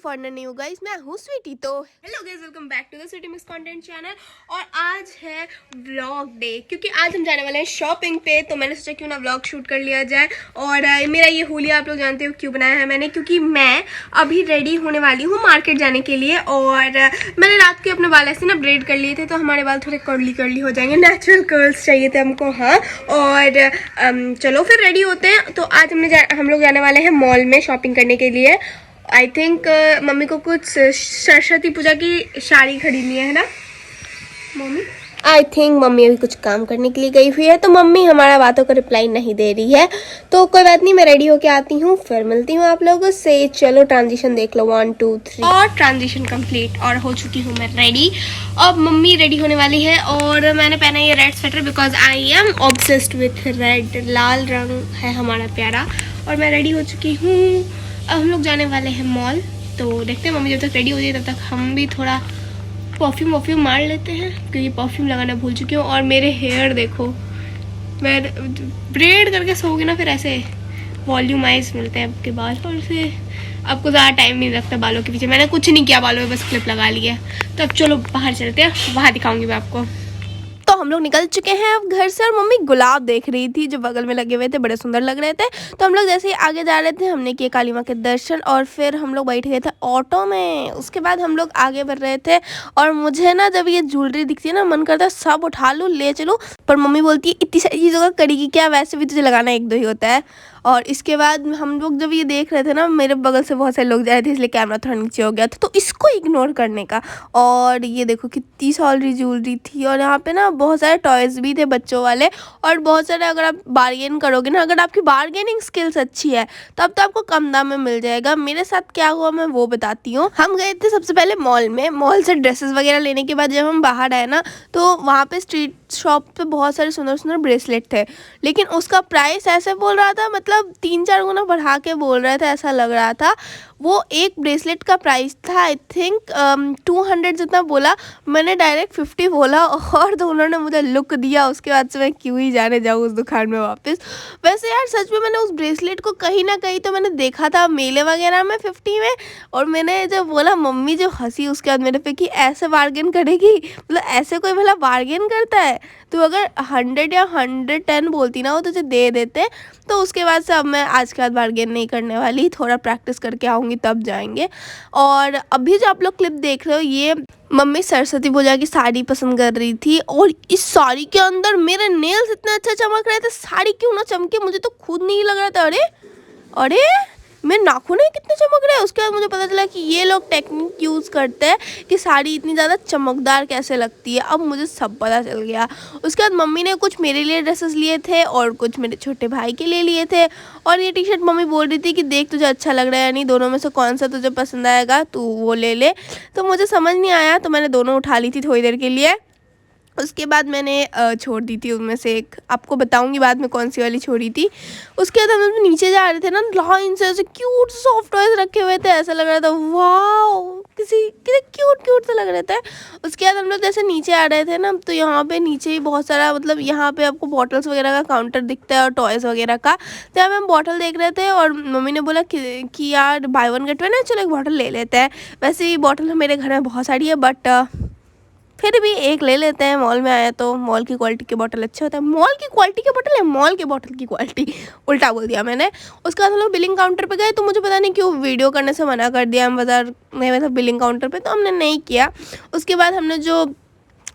Foreigner नहीं हूँ guys, मैं हूँ स्वीटी। तो hello guys, welcome back to the Sweety mix content channel. और आज है व्लॉग डे, क्योंकि आज हम जाने वाले हैं शॉपिंग पे। तो मैंने सोचा क्यों ना व्लॉग शूट कर लिया जाए। और मेरा ये हुलिया आप लोग जानते हो क्यों बनाया है मैंने, क्योंकि मैं अभी रेडी होने वाली हूँ मार्केट जाने के लिए। और मैंने रात के अपने बाल ऐसे ना ब्रेड कर लिए थे, तो हमारे बाल थोड़े कर्ली कर्ली हो जाएंगे। नेचुरल कर्ल्स चाहिए थे हमको। हाँ, और चलो फिर रेडी होते हैं। तो आज हम लोग जाने वाले हैं मॉल में शॉपिंग करने के लिए। आई थिंक मम्मी को कुछ सरस्वती पूजा की साड़ी खरीदनी है ना मम्मी। आई थिंक मम्मी अभी कुछ काम करने के लिए गई हुई है, तो मम्मी हमारा बातों का रिप्लाई नहीं दे रही है। तो कोई बात नहीं, मैं रेडी होके आती हूँ, फिर मिलती हूँ आप लोगों से। चलो ट्रांजिशन देख लो, 1 2 3। और ट्रांजिशन कंप्लीट और हो चुकी हूँ मैं रेडी। अब मम्मी रेडी होने वाली है और मैंने पहना ये red sweater because I am obsessed with red. लाल रंग है हमारा प्यारा। और मैं रेडी हो चुकी हूँ। अब हम लोग जाने वाले हैं मॉल। तो देखते हैं मम्मी जब तक रेडी हो जाए तब तक हम भी थोड़ा परफ्यूम मार लेते हैं, क्योंकि परफ्यूम लगाना भूल चुकी हूँ। और मेरे हेयर देखो, मैं ब्रेड करके सोओगे ना फिर ऐसे वॉल्यूमाइज मिलते हैं आपके बाल। और फिर आपको ज़्यादा टाइम नहीं लगता बालों के पीछे। मैंने कुछ नहीं किया बालों में, बस क्लिप लगा लिया। तो अब चलो बाहर चलते हैं, वहाँ दिखाऊंगी मैं आपको। तो हम लोग निकल चुके हैं अब घर से। और मम्मी गुलाब देख रही थी जो बगल में लगे हुए थे, बड़े सुंदर लग रहे थे। तो हम लोग जैसे ही आगे जा रहे थे, हमने किए काली माँ के दर्शन और फिर हम लोग बैठ गए थे ऑटो में। उसके बाद हम लोग आगे बढ़ रहे थे। और मुझे ना जब ये ज्वेलरी दिखती है ना, मन करता है सब उठा लूँ, ले चलूँ। पर मम्मी बोलती है इतनी सारी चीज़ों का करेगी क्या, वैसे भी तुझे लगाना 1 2 ही होता है। और इसके बाद हम लोग जब ये देख रहे थे ना, मेरे बगल से बहुत सारे लोग जा रहे थे, इसलिए कैमरा थोड़ा नीचे हो गया था, तो इसको इग्नोर करने का। और ये देखो कितनी सारी ज्वेलरी थी। और यहाँ पे ना बहुत सारे टॉयज़ भी थे बच्चों वाले। और बहुत सारे, अगर आप बार्गेन करोगे ना, अगर आपकी बार्गेनिंग स्किल्स अच्छी है तब तो आपको कम दाम में मिल जाएगा। मेरे साथ क्या हुआ मैं वो बताती हूँ। हम गए थे सबसे पहले मॉल में। मॉल से ड्रेसेस वगैरह लेने के बाद जब हम बाहर आए ना, तो वहाँ पे स्ट्रीट शॉप पे बहुत सारे सुंदर सुंदर ब्रेसलेट थे। लेकिन उसका प्राइस ऐसे बोल रहा था, मतलब 3 4 गुना बढ़ा के बोल रहा था, ऐसा लग रहा था। वो एक ब्रेसलेट का प्राइस था आई थिंक 200 जितना बोला। मैंने डायरेक्ट 50 बोला और तो उन्होंने मुझे लुक दिया। उसके बाद से मैं क्यों ही जाने जाऊँ उस दुकान में वापस। वैसे यार सच में मैंने उस ब्रेसलेट को कहीं ना कहीं तो मैंने देखा था मेले वगैरह में 50 में। और मैंने जब बोला, मम्मी जो हंसी उसके बाद मेरे पे कि ऐसे बार्गेन करेगी, मतलब ऐसे कोई भला बार्गेन करता है। तो अगर 100 या 110 बोलती ना, वो तुझे दे देते। तो उसके बाद से अब मैं आज के बाद बार्गेन नहीं करने वाली, थोड़ा प्रैक्टिस करके आऊँगी तब जाएंगे। और अभी जो आप लोग क्लिप देख रहे हो, ये मम्मी सरस्वती पूजा की साड़ी पसंद कर रही थी। और इस साड़ी के अंदर मेरे नेल्स इतने अच्छे चमक रहे थे, साड़ी क्यों ना चमके, मुझे तो खुद नहीं लग रहा था। अरे अरे मेरे नाखून है कितने चमक रहे हैं। उसके बाद मुझे पता चला कि ये लोग टेक्निक यूज़ करते हैं कि साड़ी इतनी ज़्यादा चमकदार कैसे लगती है। अब मुझे सब पता चल गया। उसके बाद मम्मी ने कुछ मेरे लिए ड्रेसेस लिए थे और कुछ मेरे छोटे भाई के लिए लिए थे। और ये टी शर्ट मम्मी बोल रही थी कि देख तुझे अच्छा लग रहा है या नहीं, दोनों में से कौन सा तुझे पसंद आएगा तू वो ले ले। तो मुझे समझ नहीं आया, तो मैंने दोनों उठा ली थी थोड़ी देर के लिए। उसके बाद मैंने छोड़ दी थी उनमें से एक, आपको बताऊंगी बाद में कौन सी वाली छोड़ी थी। उसके बाद हम नीचे जा रहे थे ना, लाइन से ऐसे क्यूट सॉफ्ट टॉयज रखे हुए थे, ऐसा लग रहा था वाओ, किसी क्यूट क्यूट से लग रहे थे। उसके बाद हम लोग जैसे नीचे आ रहे थे ना, तो यहाँ पे नीचे ही बहुत सारा, मतलब यहाँ पे आपको बॉटल्स वगैरह का काउंटर दिखता है और टॉयज़ वगैरह का। तो यहाँ पे हम बॉटल देख रहे थे और मम्मी ने बोला कि यार बाय 1 गेट 1 है, चलो एक बॉटल ले लेते हैं। वैसे ही बॉटल मेरे घर में बहुत सारी है, बट फिर भी एक ले लेते हैं। मॉल में आया तो मॉल की क्वालिटी के बॉटल अच्छे होते हैं। मॉल की क्वालिटी के बॉटल है, मॉल के बॉटल की क्वालिटी, उल्टा बोल दिया मैंने। उसके बाद हम लोग बिलिंग काउंटर पे गए, तो मुझे पता नहीं क्यों वीडियो करने से मना कर दिया हम बाजार में, मतलब बिलिंग काउंटर पे, तो हमने नहीं किया। उसके बाद हमने जो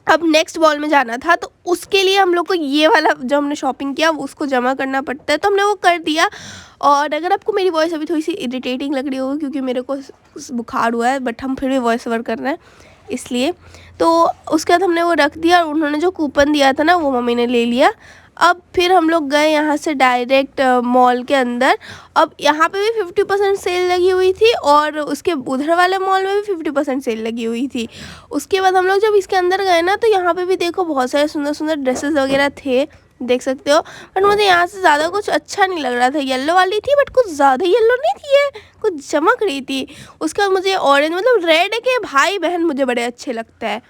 अब नेक्स्ट मॉल में जाना था, तो उसके लिए हम लोग को ये वाला जो हमने शॉपिंग किया उसको जमा करना पड़ता है, तो हमने वो कर दिया। और अगर आपको मेरी वॉइस अभी थोड़ी सी इरिटेटिंग लग रही होगी क्योंकि मेरे को बुखार हुआ है, बट हम फिर भी वॉइस ओवर कर रहे हैं इसलिए। तो उसके बाद हमने वो रख दिया और उन्होंने जो कूपन दिया था ना, वो मम्मी ने ले लिया। अब फिर हम लोग गए यहाँ से डायरेक्ट मॉल के अंदर। अब यहाँ पे भी 50% सेल लगी हुई थी और उसके उधर वाले मॉल में भी 50% सेल लगी हुई थी। उसके बाद हम लोग जब इसके अंदर गए ना, तो यहाँ पे भी देखो बहुत सारे सुंदर सुंदर ड्रेसेस वगैरह थे, देख सकते हो। बट मुझे यहाँ से ज़्यादा कुछ अच्छा नहीं लग रहा था। येलो वाली थी बट कुछ ज़्यादा येलो नहीं थी, ये कुछ चमक रही थी। उसके बाद मुझे ऑरेंज, मतलब रेड के भाई बहन मुझे बड़े अच्छे लगते हैं,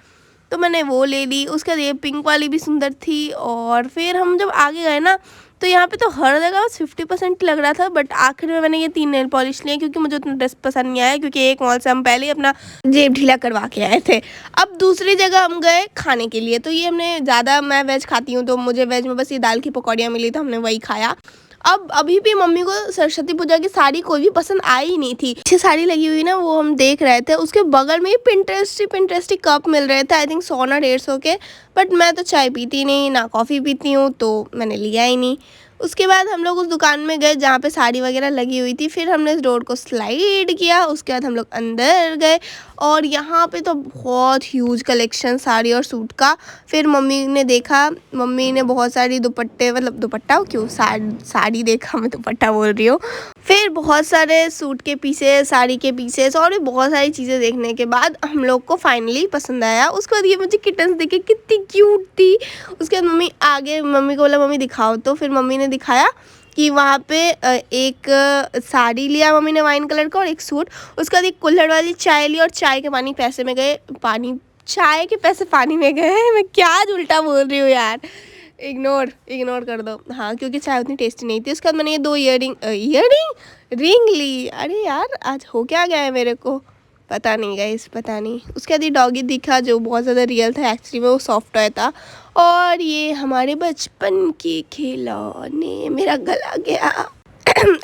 तो मैंने वो ले ली। उसके बाद ये पिंक वाली भी सुंदर थी। और फिर हम जब आगे गए ना, तो यहाँ पे तो हर जगह 50% लग रहा था, बट आखिर में मैंने ये 3 नेल पॉलिश लिए क्योंकि मुझे उतना ड्रेस पसंद नहीं आया, क्योंकि एक मॉल से हम पहले ही अपना जेब ढीला करवा के आए थे। अब दूसरी जगह हम गए खाने के लिए, तो ये हमने ज़्यादा, मैं वेज खाती हूँ तो मुझे वेज में बस ये दाल की पकौड़ियाँ मिली, तो हमने वही खाया। अब अभी भी मम्मी को सरस्वती पूजा की साड़ी कोई भी पसंद आई ही नहीं थी। अच्छी साड़ी लगी हुई ना, वो हम देख रहे थे, उसके बगल में ही पिंटरेस्टी कप मिल रहे थे, आई थिंक 100 ना 150 के। बट मैं तो चाय पीती नहीं ना कॉफ़ी पीती हूँ, तो मैंने लिया ही नहीं। उसके बाद हम लोग उस दुकान में गए जहाँ पे साड़ी वगैरह लगी हुई थी, फिर हमने इस रोड को स्लाइड किया, उसके बाद हम लोग अंदर गए और यहाँ पे तो बहुत ह्यूज कलेक्शन साड़ी और सूट का। फिर मम्मी ने देखा, मम्मी ने बहुत सारी दुपट्टे, मतलब दुपट्टा क्यों, साड़ी देखा, मैं दुपट्टा बोल रही हूँ। फिर बहुत सारे सूट के पीसेस, साड़ी के पीसेस और भी बहुत सारी चीज़ें देखने के बाद हम लोग को फाइनली पसंद आया। उसके बाद ये मुझे किटन्स देखे कितनी क्यूट थी। उसके बाद मम्मी को बोला मम्मी दिखाओ, तो फिर मम्मी ने दिखाया कि वहाँ पे एक साड़ी लिया मम्मी ने वाइन कलर का और एक सूट। उसके बाद एक कुल्हड़ वाली चाय ली और चाय के चाय के पैसे पानी में गए। मैं क्या उल्टा बोल रही हूँ यार, इग्नोर कर दो। हाँ, क्योंकि चाय उतनी टेस्टी नहीं थी। उसके बाद मैंने ये 2 रिंग ली। अरे यार आज हो क्या गया है मेरे को, पता नहीं गाइस, पता नहीं। उसके बाद ये डॉगी दिखा जो बहुत ज़्यादा रियल था, एक्चुअली में वो सॉफ्ट टॉय था। और ये हमारे बचपन के खिलौने, मेरा गला गया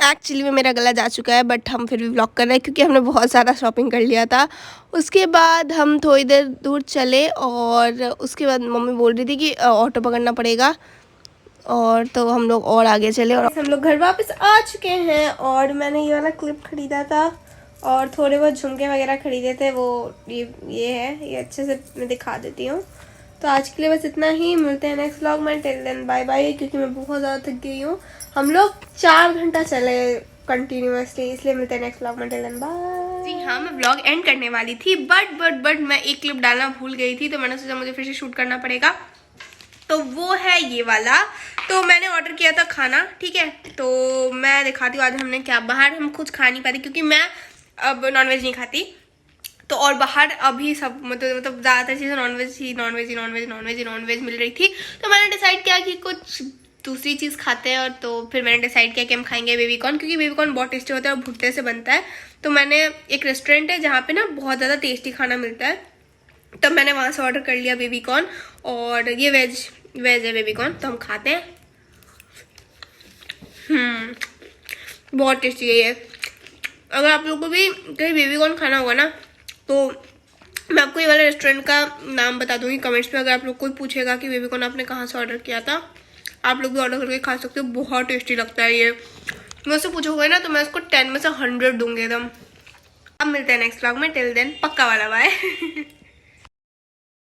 एक्चुअली में मेरा गला जा चुका है, बट हम फिर भी व्लॉग कर रहे हैं क्योंकि हमने बहुत सारा शॉपिंग कर लिया था। उसके बाद हम थोड़ी देर दूर चले और उसके बाद मम्मी बोल रही थी कि ऑटो पकड़ना पड़ेगा, और तो हम लोग और आगे चले और हम लोग घर वापस आ चुके हैं। और मैंने ये वाला क्लिप खरीदा था और थोड़े बहुत झुमके वगैरह खरीदे थे, वो ये है, ये अच्छे से मैं दिखा देती हूँ। तो आज के लिए बस इतना ही, मिलते हैं नेक्स्ट व्लॉग में। टिल देन बाय बाय, क्योंकि मैं बहुत ज़्यादा थक गई हूँ। हम लोग 4 घंटा चले कंटिन्यूअसली, इसलिए मिलते हैं नेक्स्ट व्लॉग में। Till then bye. जी हाँ, मैं व्लॉग एंड करने वाली थी, बट मैं एक क्लिप डालना भूल गई थी, तो मैंने सोचा मुझे फिर से शूट करना पड़ेगा। तो वो है ये वाला। तो मैंने ऑर्डर किया था खाना, ठीक है, तो मैं दिखाती हूँ आज हमने क्या। बाहर हम कुछ खा नहीं पाती क्योंकि मैं अब नॉनवेज नहीं खाती, तो और बाहर अभी सब मतलब ज़्यादातर चीज़ें नॉनवेज मिल रही थी। तो मैंने डिसाइड किया कि कुछ दूसरी चीज़ खाते हैं, और तो फिर मैंने डिसाइड किया कि हम खाएंगे बेबीकॉर्न, क्योंकि बेबीकॉर्न बहुत टेस्टी होता है और भुट्टे से बनता है। तो मैंने एक रेस्टोरेंट है जहाँ पे ना बहुत ज़्यादा टेस्टी खाना मिलता है, तब मैंने वहाँ से ऑर्डर कर लिया बेबीकॉर्न। और ये वेज है बेबीकॉर्न, तो हम खाते हैं। बहुत टेस्टी है ये। अगर आप लोगों को भी कहीं बेबीकॉर्न खाना होगा ना, तो मैं आपको ये वाले रेस्टोरेंट का नाम बता दूंगी कमेंट्स पे। अगर आप लोग कोई पूछेगा कि बेबीकॉर्न आपने कहाँ से ऑर्डर किया था, आप लोग भी ऑर्डर करके खा सकते हो, बहुत टेस्टी लगता है ये। मुझसे पूछोगे ना तो मैं इसको 10 में से 100 दूंगी एकदम। अब मिलते हैं नेक्स्ट व्लॉग में, टिल देन पक्का वाला बाय।